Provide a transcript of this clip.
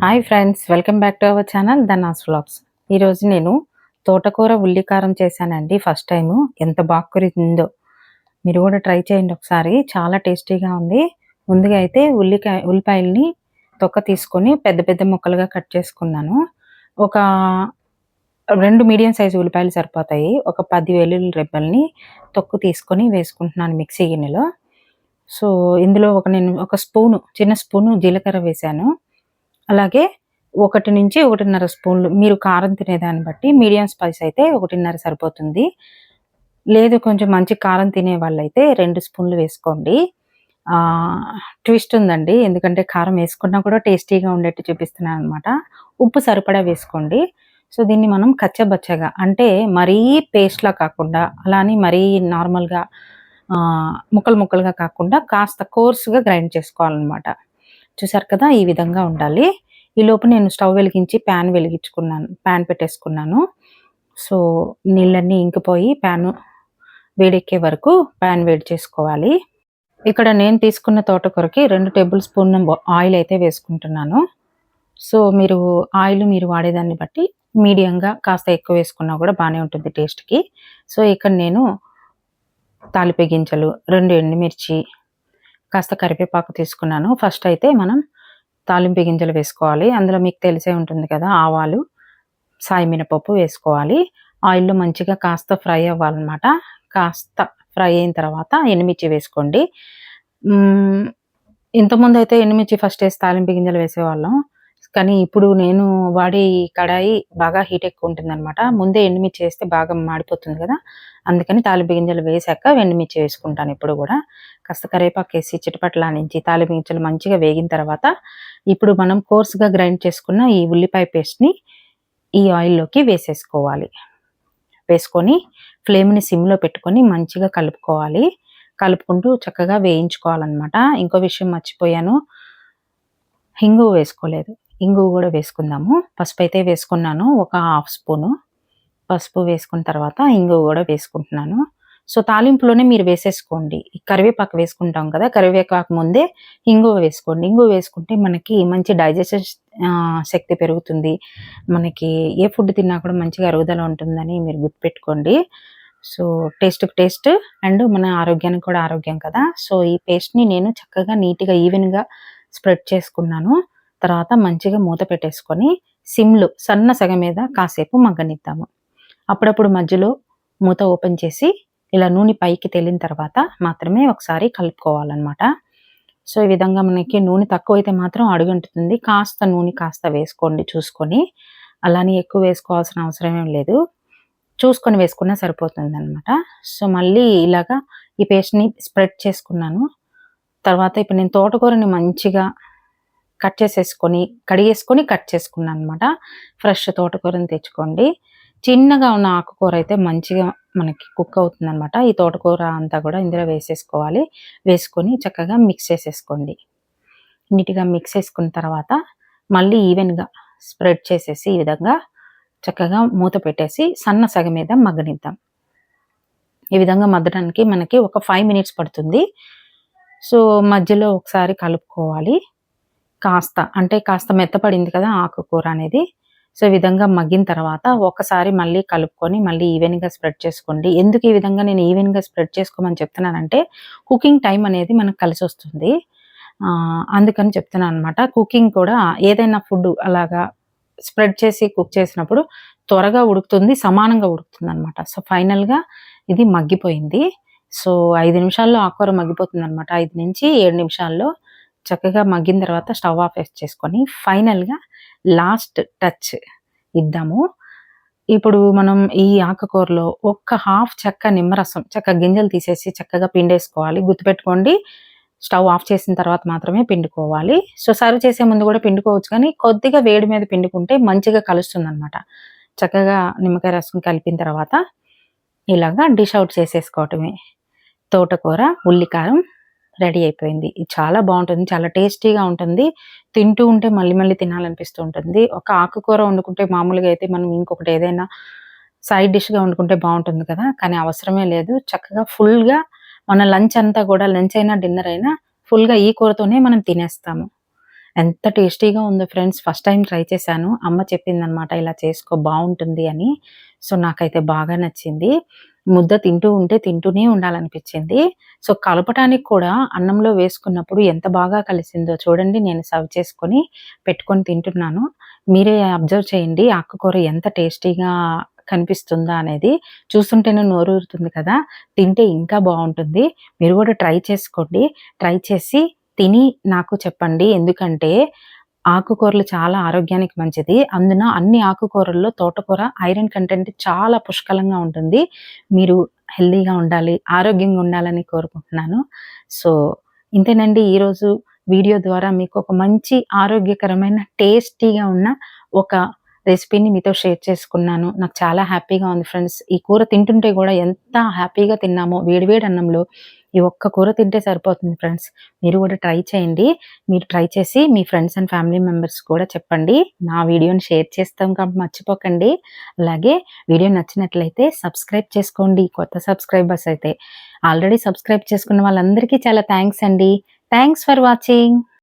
Hi friends, welcome back to our channel ధనాస్ vlogs. ఈరోజు నేను తోటకూర ఉల్లికారం చేశానండి. ఫస్ట్ టైము ఎంత బాగా కుదిరిందో మీరు కూడా ట్రై చేయండి ఒకసారి. చాలా టేస్టీగా ఉంది. ముందుగా అయితే ఉల్లిపాయల్ని తొక్క తీసుకొని పెద్ద పెద్ద ముక్కలుగా కట్ చేసుకున్నాను. ఒక 2 మీడియం సైజు ఉల్లిపాయలు సరిపోతాయి. ఒక 10 వెల్లుల్లి రెబ్బల్ని తొక్కు తీసుకొని వేసుకుంటున్నాను మిక్సీ గిన్నెలో. సో ఇందులో నేను ఒక చిన్న స్పూను జీలకర్ర వేశాను. అలాగే 1-1.5 స్పూన్లు, మీరు కారం తినేదాన్ని బట్టి, మీడియం స్పైస్ అయితే 1.5 సరిపోతుంది. లేదు కొంచెం మంచి కారం తినే వాళ్ళైతే 2 స్పూన్లు వేసుకోండి. ట్విస్ట్ ఉందండి, ఎందుకంటే కారం వేసుకున్నా కూడా టేస్టీగా ఉండేట్టు చూపిస్తున్నాను అనమాట. ఉప్పు సరిపడా వేసుకోండి. సో దీన్ని మనం కచ్చబచ్చగా, అంటే మరీ పేస్ట్‌లా కాకుండా, అలా అని మరీ నార్మల్‌గా ముక్కలు ముక్కలుగా కాకుండా కాస్త కోర్స్‌గా గ్రైండ్ చేసుకోవాలనమాట. చూసారు కదా, ఈ విధంగా ఉండాలి. ఈలోపు నేను స్టవ్ వెలిగించి ప్యాన్ పెట్టేసుకున్నాను. సో నీళ్ళన్నీ ఇంకిపోయి ప్యాను వేడెక్కే వరకు ప్యాన్ వేడి చేసుకోవాలి. ఇక్కడ నేను తీసుకున్న తోటకూరకి 2 టేబుల్ స్పూన్ ఆయిల్ అయితే వేసుకుంటున్నాను. సో మీరు వాడేదాన్ని బట్టి మీడియంగా కాస్త ఎక్కువ వేసుకున్నా కూడా బాగానే ఉంటుంది టేస్ట్‌కి. సో ఇక్కడ నేను తాలింపు గింజలు, 2 ఎండుమిర్చి, కాస్త కరివేపాకు తీసుకున్నాను. ఫస్ట్ అయితే మనం తాలింపు గింజలు వేసుకోవాలి. అందులో మీకు తెలిసే ఉంటుంది కదా, ఆవాలు, సాయి మినపప్పు వేసుకోవాలి. ఆయిల్‌లో మంచిగా కాస్త ఫ్రై అవ్వాలన్నమాట. కాస్త ఫ్రై అయిన తర్వాత ఎండుమిర్చి వేసుకోండి. ఇంతకుముందైతే ఎండుమిర్చి ఫస్ట్ వేసి తాలింపు గింజలు వేసేవాళ్ళం. కానీ ఇప్పుడు నేను వాడే కడాయి బాగా హీట్ ఎక్కువ ఉంటుందన్నమాట. ముందే ఎండుమిర్చి వేస్తే బాగా మాడిపోతుంది కదా, అందుకని తాలింపు గింజలు వేశాక ఎండుమిర్చి వేసుకుంటాను ఇప్పుడు కూడా. కాస్త కరివేపాకేసి చిటపటలాడించి తాలింపు గింజలు మంచిగా వేగిన తర్వాత, ఇప్పుడు మనం కోర్స్‌గా గ్రైండ్ చేసుకున్న ఈ ఉల్లిపాయ పేస్ట్‌ని ఈ ఆయిల్‌లోకి వేసేసుకోవాలి. వేసుకొని ఫ్లేమ్‌ని సిమ్‌లో పెట్టుకొని మంచిగా కలుపుకోవాలి. కలుపుకుంటూ చక్కగా వేయించుకోవాలన్నమాట. ఇంకో విషయం మర్చిపోయాను, ఇంగువ వేసుకోలేదు. ఇంగువ కూడా వేసుకుందాము. పసుపు అయితే వేసుకున్నాను, ఒక హాఫ్ స్పూను పసుపు వేసుకున్న తర్వాత ఇంగువ కూడా వేసుకుంటున్నాను. సో తాలింపులోనే మీరు వేసేసుకోండి. కరివేపాకు వేసుకుంటాం కదా, కరివేపాకు ముందే ఇంగువ వేసుకోండి. ఇంగువ వేసుకుంటే మనకి మంచి డైజెషన్ శక్తి పెరుగుతుంది. మనకి ఏ ఫుడ్ తిన్నా కూడా మంచిగా అరుగుదల ఉంటుందని మీరు గుర్తుపెట్టుకోండి. సో టేస్ట్‌కి టేస్ట్ అండ్ మన ఆరోగ్యానికి కూడా ఆరోగ్యం కదా. సో ఈ పేస్ట్‌ని నేను చక్కగా నీట్‌గా ఈవెన్‌గా స్ప్రెడ్ చేసుకున్నాను. తర్వాత మంచిగా మూత పెట్టేసుకొని సిమ్‌లో సన్న సెగ మీద కాసేపు మగ్గనిద్దాము. అప్పుడప్పుడు మధ్యలో మూత ఓపెన్ చేసి ఇలా నూనె పైకి తేలిన తర్వాత మాత్రమే ఒకసారి కలుపుకోవాలన్నమాట. సో ఈ విధంగా మనకి నూనె తక్కువైతే మాత్రం అడుగంటుతుంది. కాస్త నూనె వేసుకోండి చూసుకొని. అలానే ఎక్కువ వేసుకోవాల్సిన అవసరం ఏం లేదు. చూసుకొని వేసుకున్నా సరిపోతుందన్నమాట. సో మళ్ళీ ఇలాగా ఈ పేస్ట్‌ని స్ప్రెడ్ చేసుకున్నాను. తర్వాత ఇప్పుడు నేను తోటకూరని మంచిగా కడిగేసుకొని కట్ చేసుకున్నాను అనమాట. ఫ్రెష్ తోటకూరని తెచ్చుకోండి. చిన్నగా ఉన్న ఆకుకూర అయితే మంచిగా మనకి కుక్ అవుతుందనమాట. ఈ తోటకూర అంతా కూడా ఇందులో వేసేసుకోవాలి. వేసుకొని చక్కగా మిక్స్ చేసేసుకోండి. నీట్‌గా మిక్స్ చేసుకున్న తర్వాత మళ్ళీ ఈవెన్‌గా స్ప్రెడ్ చేసేసి ఈ విధంగా చక్కగా మూత పెట్టేసి సన్న సెగ మీద మగ్గనిద్దాం. ఈ విధంగా మగ్గడానికి మనకి ఒక 5 మినిట్స్ పడుతుంది. సో మధ్యలో ఒకసారి కలుపుకోవాలి. కాస్త మెత్తపడింది కదా ఆకుకూర అనేది. సో ఈ విధంగా మగ్గిన తర్వాత ఒకసారి మళ్ళీ కలుపుకొని మళ్ళీ ఈవెన్‌గా స్ప్రెడ్ చేసుకోండి. ఎందుకు ఈ విధంగా నేను ఈవెన్‌గా స్ప్రెడ్ చేసుకోమని చెప్తున్నానంటే, కుకింగ్ టైం అనేది మనకు కలిసొస్తుంది. అందుకని చెప్తున్నాను అనమాట. కుకింగ్ కూడా ఏదైనా ఫుడ్ అలాగా స్ప్రెడ్ చేసి కుక్ చేసినప్పుడు త్వరగా ఉడుకుతుంది, సమానంగా ఉడుకుతుందనమాట. సో ఫైనల్‌గా ఇది మగ్గిపోయింది. సో 5 నిమిషాల్లో ఆకుకూర మగ్గిపోతుందనమాట. 5-7 నిమిషాల్లో చక్కగా మగ్గిన తర్వాత స్టవ్ ఆఫ్ చేసుకొని ఫైనల్‌గా లాస్ట్ టచ్ ఇద్దాము. ఇప్పుడు మనం ఈ ఆకుకూరలో ఒక్క హాఫ్ చెక్క నిమ్మరసం, గింజలు తీసేసి చక్కగా పిండేసుకోవాలి. గుర్తుపెట్టుకోండి, స్టవ్ ఆఫ్ చేసిన తర్వాత మాత్రమే పిండుకోవాలి. సో సర్వ్ చేసే ముందు కూడా పిండుకోవచ్చు, కానీ కొద్దిగా వేడి మీద పిండుకుంటే మంచిగా కలుస్తుందనమాట. చక్కగా నిమ్మకాయ రసం కలిపిన తర్వాత ఇలాగా డిష్ అవుట్ చేసేసుకోవటమే. తోటకూర ఉల్లికారం రెడీ అయిపోయింది. ఇది చాలా బాగుంటుంది, చాలా టేస్టీగా ఉంటుంది. తింటూ ఉంటే మళ్ళీ మళ్ళీ తినాలనిపిస్తూ ఉంటుంది. ఒక ఆకుకూర వండుకుంటే మామూలుగా అయితే మనం ఇంకొకటి ఏదైనా సైడ్ డిష్‌గా వండుకుంటే బాగుంటుంది కదా, కానీ అవసరమే లేదు. చక్కగా ఫుల్‌గా మన లంచ్ అయినా, డిన్నర్ అయినా ఫుల్‌గా ఈ కూరతోనే మనం తినేస్తాము. ఎంత టేస్టీగా ఉందో ఫ్రెండ్స్. ఫస్ట్ టైమ్ ట్రై చేశాను. అమ్మ చెప్పిందనమాట ఇలా చేసుకో బావుంటుంది అని. సో, నాకైతే బాగా నచ్చింది. ముద్ద తింటూ ఉంటే తింటూనే ఉండాలనిపిచ్చింది. సో, కలపటానికి కూడా అన్నంలో వేసుకున్నప్పుడు ఎంత బాగా కలిసిందో చూడండి. నేను సర్వ్ చేసుకొని పెట్టుకొని తింటున్నాను. మీరే అబ్జర్వ్ చేయండి ఆకుకూర ఎంత టేస్టీగా కనిపిస్తుందా అనేది. చూస్తుంటేనే నోరూరుతుంది కదా! తింటే ఇంకా బావుంటుంది. మీరు గూడా ట్రై చేసుకోండి. ట్రై చేసి తిని నాకు చెప్పండి. ఎందుకంటే ఆకుకూరలు చాలా ఆరోగ్యానికి మంచిది. అందున అన్ని ఆకుకూరల్లో తోటకూర ఐరన్ కంటెంట్ చాలా పుష్కలంగా ఉంటుంది. మీరు హెల్తీగా ఉండాలి, ఆరోగ్యంగా ఉండాలని కోరుకుంటున్నాను. సో, ఇంతేనండి ఈరోజు వీడియో ద్వారా మీకు ఒక మంచి ఆరోగ్యకరమైన, టేస్టీగా ఉన్న ఒక రెసిపీని మీతో షేర్ చేసుకున్నాను. నాకు చాలా హ్యాపీగా ఉంది ఫ్రెండ్స్. ఈ కూర తింటుంటే గూడా ఎంత హ్యాపీగా తిన్నామో వేడి వేడి అన్నంలో ఈ ఒక్క కూర తింటే సరిపోతుంది ఫ్రెండ్స్. మీరు గూడా ట్రై చేయండి. మీరు ట్రై చేసి మీ ఫ్రెండ్స్ అండ్ ఫ్యామిలీ మెంబర్స్ కూడా చెప్పండి. నా వీడియోని షేర్ చేస్తాం కాబట్టి మర్చిపోకండి. అలాగే వీడియో నచ్చినట్లయితే సబ్స్క్రైబ్ చేసుకోండి. కొత్త సబ్స్క్రైబర్స్ అయితే. ఆల్రెడీ సబ్స్క్రైబ్ చేసుకున్న వాళ్ళందరికీ చాలా థాంక్స్ అండి. Thanks for watching.